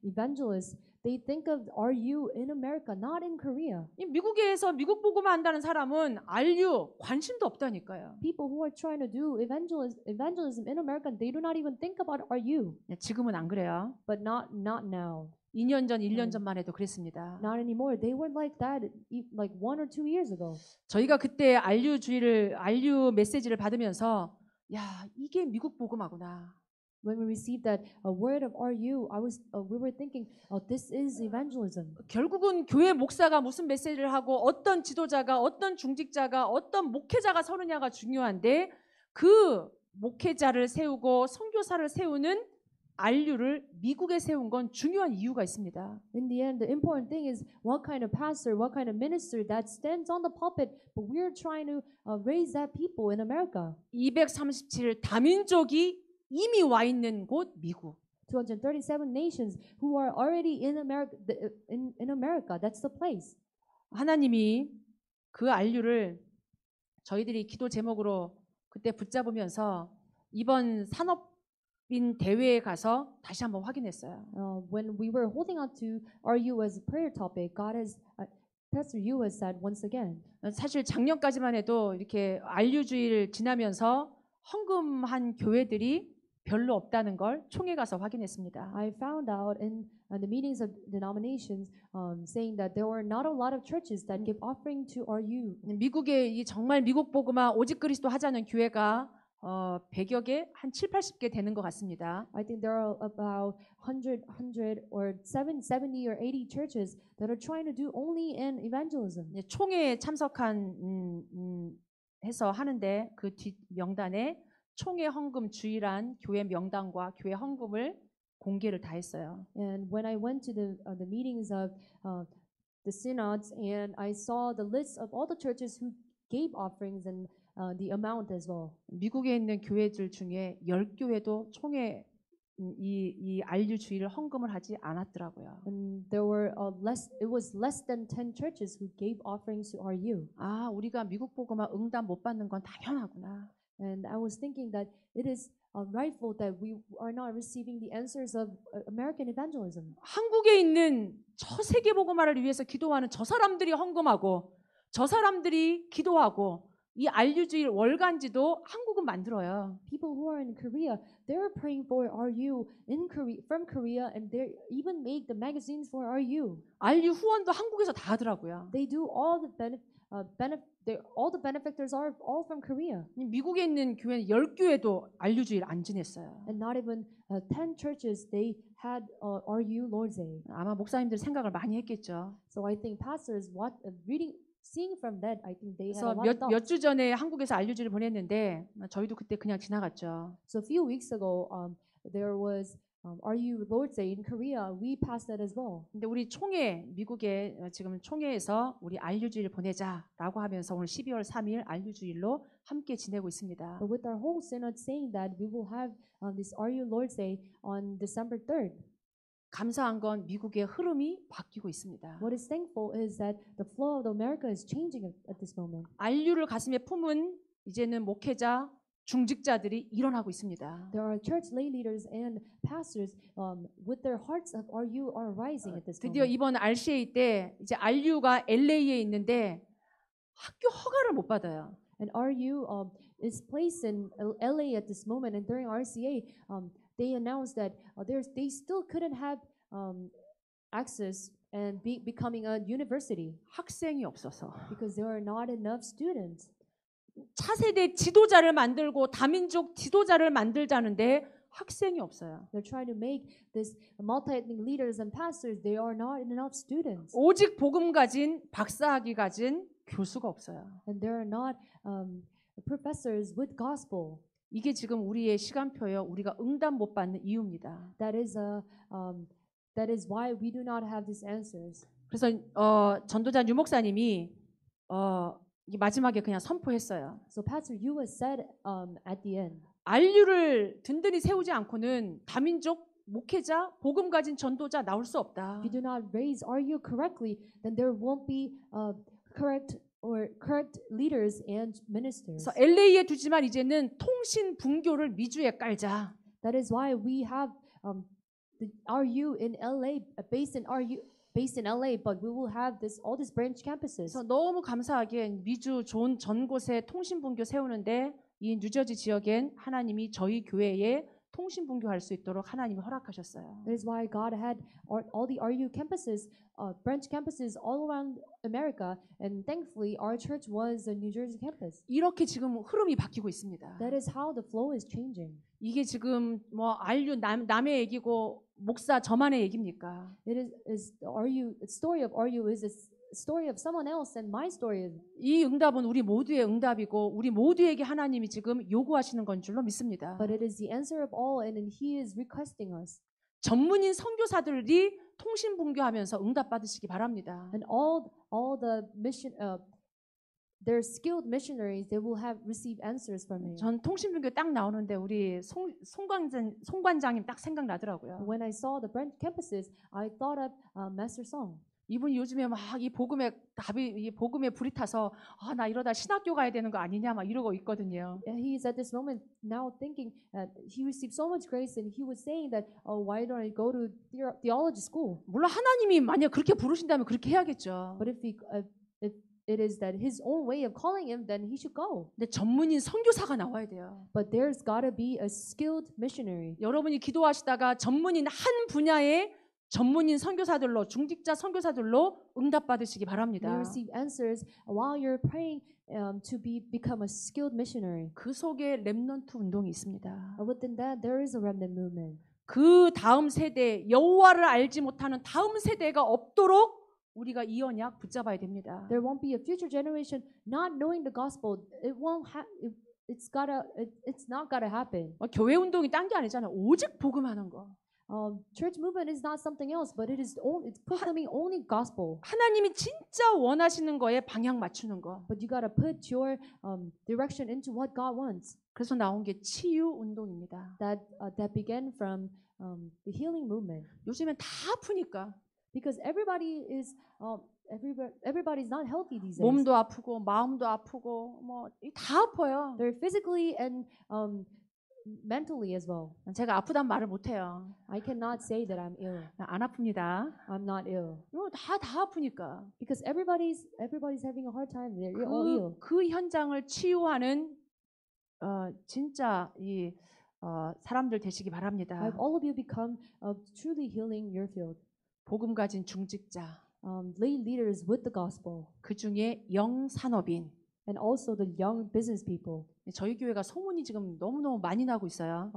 evangelists they think of RU in America, not in Korea? 이 미국에서 미국 복음을 한다는 사람은 안류 관심도 없다니까요. People who are trying to do evangelism in America, they do not even think about RU. 지금은 안 그래요. But not now. 2년 전, 1년 전만 해도 그랬습니다. Not anymore. They were like that like 1 or 2 years ago. 저희가 그때 안류 메시지를 받으면서 야, 이게 미국 복음하구나. When we received that word of RU, we were thinking, oh, this is evangelism. 결국은 교회 목사가 무슨 메시지를 하고 어떤 지도자가 어떤 중직자가 어떤 목회자가 서느냐가 중요한데 그 목회자를 세우고 선교사를 세우는 안류를 미국에 세운 건 중요한 이유가 있습니다. In the end, the important thing is what kind of pastor, what kind of minister that stands on the pulpit, but we're trying to raise that people in America. 237 다민족이 이미 와 있는 곳 미국. 237 nations who are already in America. In America, that's the place. 하나님이 그 안류를 저희들이 기도 제목으로 그때 붙잡으면서 이번 산업인 대회에 가서 다시 한번 확인했어요. When we were holding on to RU as a prayer topic, Pastor Yu has said once again. 사실 작년까지만 해도 이렇게 안류주의를 지나면서 헌금한 교회들이 별로 없다는 걸 총회 가서 확인했습니다. I found out in the meetings of denominations saying that there were not a lot of churches that give offering to RU. 미국에 이 정말 미국 복음화 오직 그리스도 하자는 교회가 100여 개, 한 7, 80개 되는 것 같습니다. I think there are about 100 or 70 or 80 churches that are trying to do only in evangelism. 총회에 참석한 해서 하는데 그 뒷 명단에 총회 헌금 주일한 교회 명단과 교회 헌금을 공개를 다 했어요. And when I went to the meetings of the synods and I saw the list of all the churches who gave offerings and the amount as well. 미국에 있는 교회들 중에 10교회도 총회 이 안류 주일을 헌금을 하지 않았더라고요. And it was less than 10 churches who gave offerings to RU. 아, 우리가 미국 복음화 응답 못 받는 건 당연하구나. And I was thinking that it is rightful that we are not receiving the answers of American evangelism. 한국에 있는 저 세계 복음화를 위해서 기도하는 저 사람들이 헌금하고 저 사람들이 기도하고 이 안류주일 월간지도 한국은 만들어요. People who are in Korea, they're praying for RU from Korea, and they even make the magazines for RU. 안류 후원도 한국에서 다 하더라고요. They do all the benefactors are all from Korea. 미국에 있는 교회는 10교회도 안류주일 안 지냈어요. And not even 10 churches they had RU Lord's Day. 아마 목사님들 생각을 많이 했겠죠. So I think pastors seeing from that, I think they had 그래서 a lot of thoughts. 몇 주 전에 한국에서 안류주일을 보냈는데 저희도 그때 그냥 지나갔죠. So a few weeks ago, there was RU Lord's Day in Korea. We passed that as well. 근데 우리 총회 미국에 지금 총회에서 우리 안류주일 보내자라고 하면서 오늘 12월 3일 안류주일로 함께 지내고 있습니다. But with our whole synod saying that we will have this RU Lord's Day on December 3rd. 감사한 건 미국의 흐름이 바뀌고 있습니다. What is thankful is that the flow of America is changing at this moment. 안류를 가슴에 품은 이제는 목회자, 중직자들이 일어나고 있습니다. There are church lay leaders and pastors with their hearts of RU are rising at this 드디어 moment. 이번 RCA 때 이제 RU가 LA에 있는데 학교 허가를 못 받아요. And RU is placed in LA at this moment, and during RCA, they announced that they still couldn't have access and becoming a university 학생이 없어서 because there are not enough students. 차세대 지도자를 만들고 다민족 지도자를 만들자는데 학생이 없어요. They're trying to make this multi-ethnic leaders and pastors. There are not enough students, 오직 복음 가진 박사학위 가진 교수가 없어요. and there are not professors with gospel. 이게 지금 우리의 시간표예요. 우리가 응답 못 받는 이유입니다. That is why we do not have these answers. 그래서 전도자 유 목사님이 이게 마지막에 그냥 선포했어요. So Pastor Yu has said at the end, RU를 든든히 세우지 않고는 다민족 목회자, 복음 가진 전도자 나올 수 없다. if you do not raise RU correctly, then there won't be correct leaders and ministers. 그래서 LA에 두지만 이제는 통신 분교를 미주에 깔자. That is why we have the RU in LA, based in LA, but we will have all these branch campuses. 그래서 너무 감사하게 미주 좋은 전곳에 통신 분교 세우는데 이 뉴저지 지역엔 하나님이 저희 교회에 통신 분교할 수 있도록 하나님이 허락하셨어요. That is why God had all the RU campuses, branch campuses all around America, and thankfully our church was a New Jersey campus. 이렇게 지금 흐름이 바뀌고 있습니다. That is how the flow is changing. 이게 지금 뭐 RU 남의 얘기고 목사 저만의 얘기입니까? It is RU. The story of RU is a story of someone else, and my story is. 이 응답은 우리 모두의 응답이고 우리 모두에게 하나님이 지금 요구하시는 건 줄로 믿습니다. But it is the answer of all, and He is requesting us. 전문인 선교사들이 통신 분교하면서 응답 받으시기 바랍니다. And all the mission, they're skilled missionaries. They will have received answers from Him. 전 통신 분교 딱 나오는데 우리 송 관장님 딱 생각나더라고요. When I saw the branch campuses, I thought of Master Song. 이분이 요즘에 막 이 복음에 불이 타서 나 이러다 신학교 가야 되는 거 아니냐 막 이러고 있거든요. He is at this moment now thinking he received so much grace, and he was saying that, why don't I go to theology school? 물론 하나님이 만약 그렇게 부르신다면 그렇게 해야겠죠. But if it is that his own way of calling him, then he should go. 근데 전문인 선교사가 나와야 돼요. But there's got to be a skilled missionary. 여러분이 기도하시다가 전문인 한 분야의 전문인 선교사들로 중직자 선교사들로 응답 받으시기 You 바랍니다. receive answers while you're praying to become a skilled missionary. 그 속에 렘넌트 운동이 있습니다. Within that, there is a remnant movement. 그 다음 세대 여호와를 알지 못하는 다음 세대가 없도록 우리가 이 언약 붙잡아야 됩니다. There won't be a future generation not knowing the gospel. It's not gotta happen. 교회 운동이 딴 게 아니잖아요. 오직 복음하는 거. Church movement is not something else, but it's proclaiming only gospel. 하나님이 진짜 원하시는 거에 방향 맞추는 거. But you gotta put your direction into what God wants. 그래서 나온 게 치유 운동입니다. That began from the healing movement. 요즘엔 다 아프니까 Because everybody's not healthy these days. 몸도 아프고 마음도 아프고 뭐 다 아파요. They're physically and mentally as well. 제가 아프단 말을 못 해요. I cannot say that I'm ill. 안 아픕니다. I'm not ill. 다 아프니까. Because everybody's having a hard time. They're all ill. 그 현장을 치유하는 진짜 이 사람들 되시기 바랍니다. I hope all of you become truly healing your field. 복음 가진 중직자, Lay leaders with the gospel, 그 중에 영산업인. and also the young business people. 저희 교회가 소문이 지금 너무너무 많이 나고 있어요.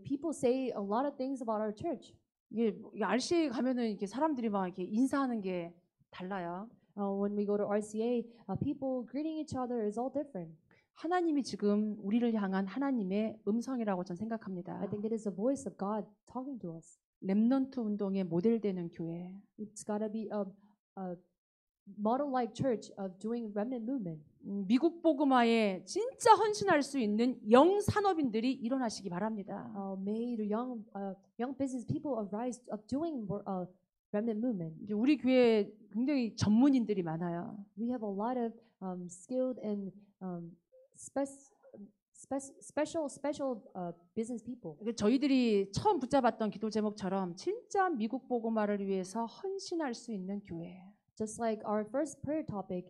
People say a lot of things about our church. 이게 RCA 가면은 이렇게 사람들이 막 이렇게 인사하는 게 달라요. When we go to RCA, people greeting each other is all different. 하나님이 지금 우리를 향한 하나님의 음성이라고 저는 생각합니다. I think it is the voice of God talking to us. 렘넌트 운동의 모델되는 교회. It's got to be a model-like church of doing remnant movement. 미국 복음화에 진짜 헌신할 수 있는 영산업인들이 일어나시기 바랍니다. May the young business people arise of doing remnant movement. 이제 우리 교회에 굉장히 전문인들이 많아요. We have a lot of skilled and special business people. 저희들이 처음 붙잡았던 기도 제목처럼 진짜 미국 복음화를 위해서 헌신할 수 있는 교회. Just like our first prayer topic,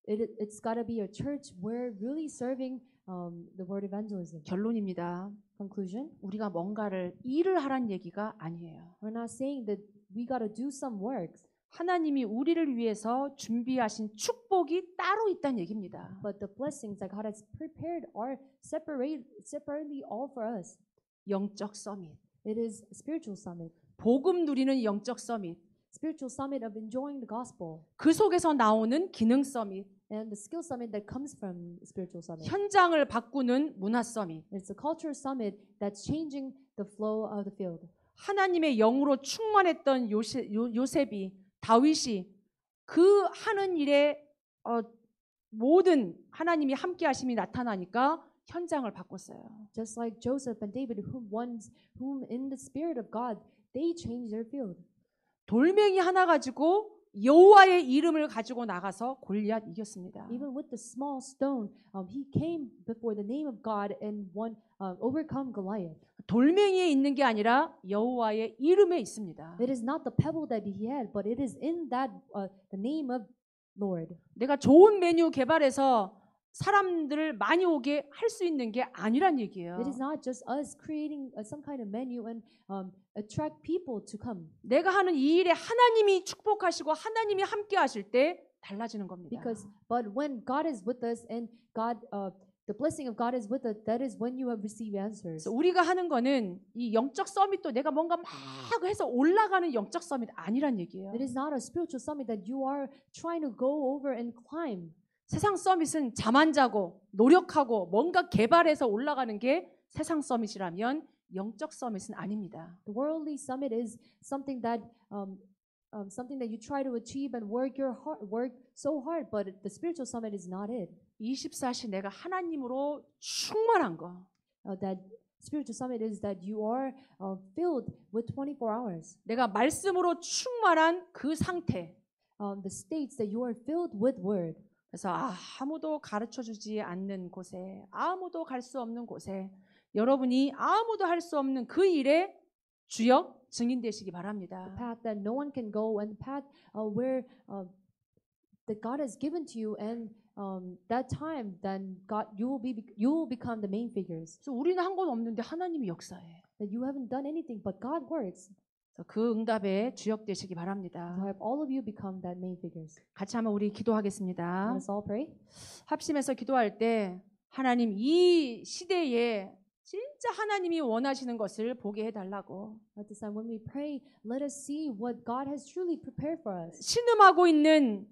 it's got to be a church where really serving the word evangelism. 결론입니다. Conclusion: 우리가 뭔가를 일을 하란 얘기가 아니에요. We're not saying that we got to do some works, 하나님이 우리를 위해서 준비하신 축복이 따로 있다는 얘기입니다. but the blessings that God has prepared are separately all for us. 영적 서밋, It is a spiritual summit. 복음 누리는 영적 서밋, Spiritual summit of enjoying the gospel, 그 속에서 나오는 기능 서밋, and the skill summit that comes from spiritual summit. 현장을 바꾸는 문화 서밋. It's a culture summit that's changing the flow of the field. 하나님의 영으로 충만했던 요셉이 다윗이 그 하는 일에 모든 하나님이 함께 하심이 나타나니까 현장을 바꿨어요. Just like Joseph and David, whom in the spirit of God, they changed their field. 돌멩이 하나 가지고 여호와의 이름을 가지고 나가서 골리앗 이겼습니다. Even with the small stone, he came before the name of God and overcome Goliath. 돌멩이에 있는 게 아니라 여호와의 이름에 있습니다. It is not the pebble that he had, but it is in that the name of Lord. 내가 좋은 메뉴 개발해서 사람들을 많이 오게 할 수 있는 게 아니란 얘기예요. It is not just us creating some kind of menu and attract people to come. 내가 하는 이 일에 하나님이 축복하시고 하나님이 함께 하실 때 달라지는 겁니다. But when God is with us and the blessing of God is with us, that is when you have received answers. 그래서 우리가 하는 거는 이 영적 서밋도 내가 뭔가 막 해서 올라가는 영적 서밋 아니란 얘기예요. It is not a spiritual summit that you are trying to go over and climb. 세상 서밋은 잠 안 자고 노력하고 뭔가 개발해서 올라가는 게 세상 서밋이라면 영적 서밋은 아닙니다. The worldly summit is something that you try to achieve and work so hard, but the spiritual summit is not it. 24시 내가 하나님으로 충만한 거. That spiritual summit is that you are filled with 24 hours. 내가 말씀으로 충만한 그 상태. The states that you are filled with word. 그래서 아무도 가르쳐주지 않는 곳에 아무도 갈 수 없는 곳에 여러분이 아무도 할 수 없는 그 일에 주역 증인 되시기 바랍니다. The path that no one can go and the path where that God has given to you and that time then you will become the main figures. 그래서 우리는 한 건 없는데 하나님이 역사해. That you haven't done anything but God works. 그래서 그 응답에 주역 되시기 바랍니다. So have all of you become that main figures. 같이 한번 우리 기도하겠습니다. Let us all pray. 합심해서 기도할 때 하나님 이 시대에 진짜 하나님이 원하시는 것을 보게 해달라고. At this time when we pray, let us see what God has truly prepared for us. 신음하고 있는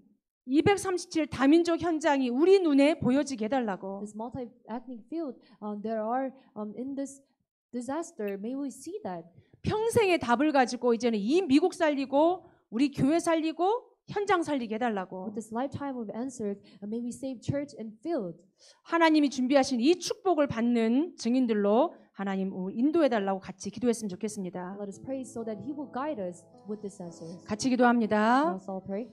237 다민족 현장이 우리 눈에 보여지게 해달라고. This multi-ethnic field, there are in this disaster, may we see that. 평생의 답을 가지고 이제는 이 미국 살리고 우리 교회 살리고 현장 살리게 해달라고. With this lifetime of answers, may we save church and field. 하나님이 준비하신 이 축복을 받는 증인들로 하나님 인도해달라고 같이 기도했으면 좋겠습니다. Let us pray so that He will guide us with this answers. 같이 기도합니다. Let us all pray.